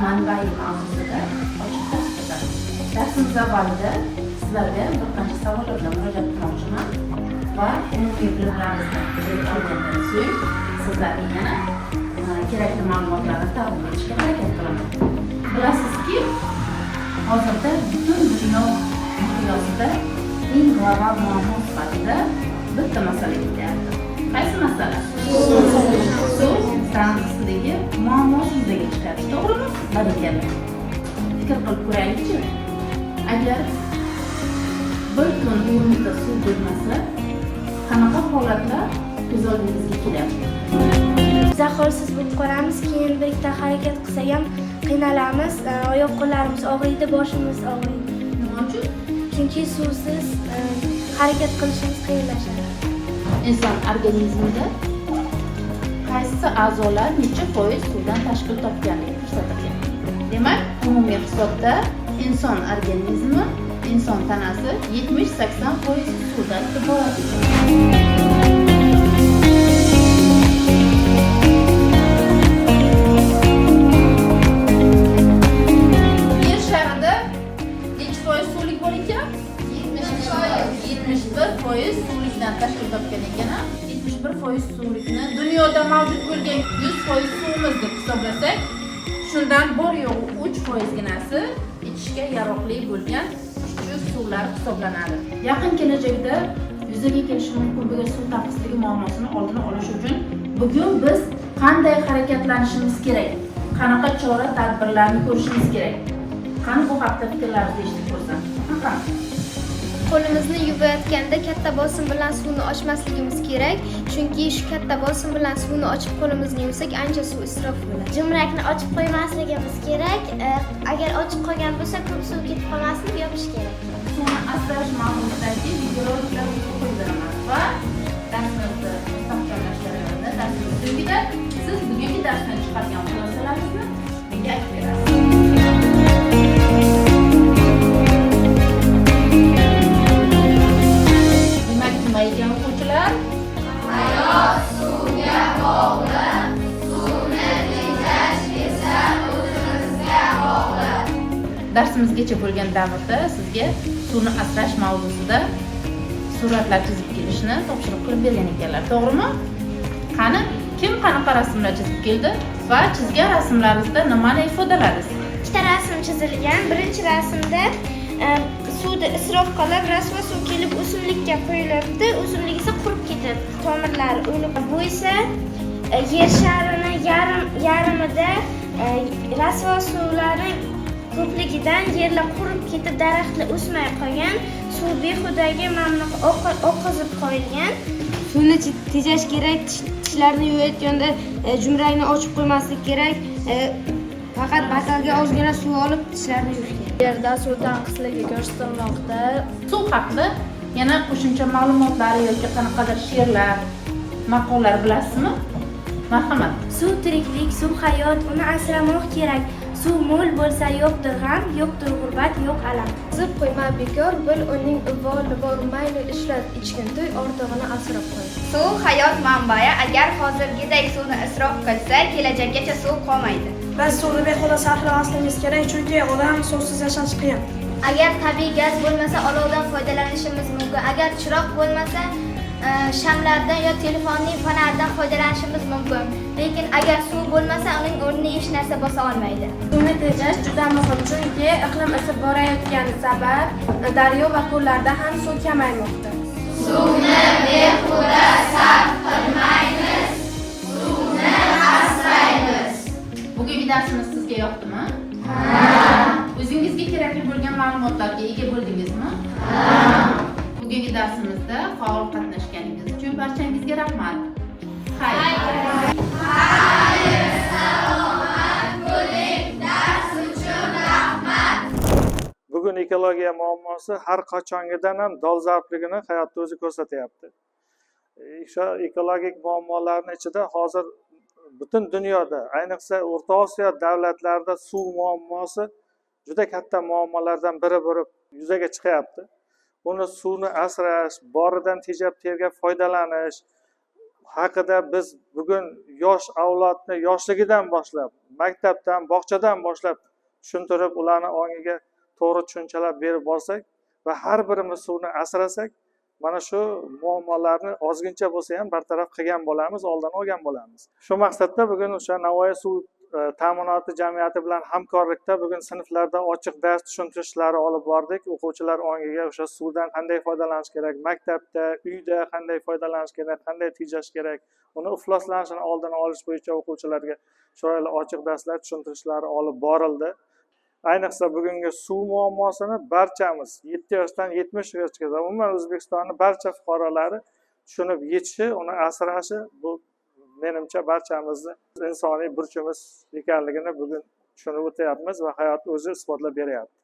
manbai mavzusida ochiq dars o'tadi. Darsimiz avvalida sizlarga bir qancha savollar bilan murojaat qilmoqchiman va umumiy bilimlarimizni bilib olgandan so'ng sizlarga yana kerakli ma'lumotlarni taqdim etishga harakat qilaman. Bilasizki, hozirda butun dunyo miqyosida eng global muammo sifatida bitta masala ketyapti. Qaysi masala? Suv tranzitidagi muammo yuzaga chiqyapti. To'g'rimi? Barakalla. Fikr qilib ko'raylikchi. Agar bir kun o'rnida suv bo'lmasa, qanaqa holatlar ko'z oldingizga kelyapti? Zaxolsiz bo'lib qolamiz, keyin birlikda harakat qilsak ham qiynalamiz, oyoq qo'llarimiz og'riydi, boshimiz og'riydi. Nima uchun? Chunki suvsiz harakat qilishimiz qiyinlashadi. Inson organizmida qaysi a'zolar necha foiz suvdan tashkil topganligi ko'rsatilgan. Demak, umumiy hisobda inson organizmi, inson tanasi 70-80% suvdan iborat ekan. Yer sharida necha foiz suvlik bor ekan? 71% suvlikdan tashkil topgan ekan. 71% suvlikni dunyoda mavjud bo'lgan 100% suvimiz deb hisoblasak, shundan bor yo'g'i 3% ginasi ichishga yaroqli bo'lgan chuchuk suvlar hisoblanadi. Yaqin kelajakda yuzaga kelishi mumkin bo'lgan suv tanqisligi muammosini oldini olish uchun bugun biz qanday harakatlanishimiz kerak? Qanaqa chora-tadbirlarni ko'rishimiz kerak? Qani bu haqda fikrlaringizni eshitib ko'rsam. Qo'limizni yuvayotganda katta bosim bilan suvni ochmasligimiz kerak, chunki shu katta bosim bilan suvni ochib qo'limizni yuvsak, ancha suv isrof bo'ladi. Jumrakni ochib qo'ymasligimiz kerak. Agar ochib qolgan bo'lsa, ko'p suv ketib qolmasin, yopish kerak. Suvni asrash mavzusidagi videoroliklarni qo'ydiraman va darsimizni mustahkamlash jarayonida darsimiz so'ngida siz bugungi darsdan chiqargan xulosalaringizni menga aytib berasiz. Demak, nima ekan o'quvchilar? Hayot suvga bog'liq, suvni tejash esa o'zimizga bog'liq. Darsimizgacha bo'lgan davrda sizga suvni asrash mavzusida suratlar chizib kelishni topshiriq qilib bergan ekanlar, to'g'rimi? Qani, kim qanaqa rasmlar chizib keldi va chizgan rasmlaringizda nimani ifodaladingiz? Ikkita rasm chizilgan. Birinchi rasmda suvni isrof qilib, rasvo suv kelib o'simlikka qo'yilibdi. O'simlik esa qurib ketib, tomirlari o'lib. Bu esa yer sharini yarmida rasvo suvlarning ko'pligidan yerlar qurib ketib, daraxtlar o'smay qolgan, suv behudagi mamlaqa oqizib qo'yilgan. Suvni tejash kerak, tishlarni yuvayotganda jumrakni ochib qo'ymaslik kerak. Faqat botalga ozgina suv olib tishlarni yuvish kerak. Yerda suv tanqisligi ko'rsatilmoqda. Suv haqida yana qo'shimcha ma'lumotlar yoki qanaqadir she'rlar, maqollar bilasizmi? Marhamat. Suv tiriklik, suv hayot, uni asramoq kerak. Suv mo'l bo'lsa yo'qdir g'am, yo'qdir g'urbat, yo'q alam. Qizib qo'yma bekor, bil uning uvoli bor, mayli ishlat, ichgin to'y, ortig'ini asrab qo'y. Suv hayot manbai. Agar hozirgidek suvni isrof qilsa, kelajakgacha suv qolmaydi. Biz suvni behuda sarflamasligimiz kerak, chunki odam suvsiz yashash qiyin. Agar tabiiy gaz bo'lmasa, olovdan foydalanishimiz mumkin. Agar chiroq bo'lmasa, shamlardan yo telefonning fonaridan foydalanishimiz mumkin. Lekin agar suv bo'lmasa, uning o'rnini hech narsa bosa olmaydi. Suvni tejash juda muhim, chunki iqlim isib borayotgani sabab daryo va ko'llarda ham suv kamaymoqda. Suvni behuda sarf qilmaymiz, suvni asraymiz. Bugungi darsimiz sizga yoqdimi? O'zingizga kerakli bo'lgan ma'lumotlarga ega bo'ldingizmi? Bugungi darsimizda faol qatnashganingiz uchun barchangizga rahmat. Xayr. Salomat bo'ling, dars uchun rahmat. Bugun ekologiya muammosi har qachongidan ham dolzarbligini hayotda o'zi ko'rsatyapti. O'sha ekologik muammolarning ichida hozir butun dunyoda, ayniqsa O'rta Osiyo davlatlarida suv muammosi juda katta muammolardan biri bo'lib yuzaga chiqyapti. Buni suvni asrash, boridan tejab tergab foydalanish, haqida biz bugun yosh avlodni yoshligidan boshlab, maktabdan, bog'chadan boshlab tushuntirib, ularni ongiga to'g'ri tushunchalar berib borsak va har birimiz suvni asrasak, mana shu muammolarni ozgincha bo'lsa ham bartaraf qilgan bo'lamiz, oldini olgan bo'lamiz. Shu maqsadda bugun o'sha Navoiy suv ta'minoti jamiyati bilan hamkorlikda bugun sinflarda ochiq dars tushuntirishlari olib bordik. O'quvchilar ongiga o'sha suvdan qanday foydalanish kerak, maktabda, uyda qanday foydalanish kerak, qanday tejash kerak, uni ifloslanishini oldini olish bo'yicha o'quvchilarga chiroyli ochiq darslar tushuntirishlari olib borildi. Ayniqsa bugungi suv muammosini barchamiz 7 yoshdan 70 yoshgacha umuman O'zbekistonning barcha fuqarolari tushunib yetishi, uni asrashi bu menimcha barchamizni insoniy burchimiz ekanligini bugun tushunib o'tyapmiz va hayot o'zi isbotlab beryapti.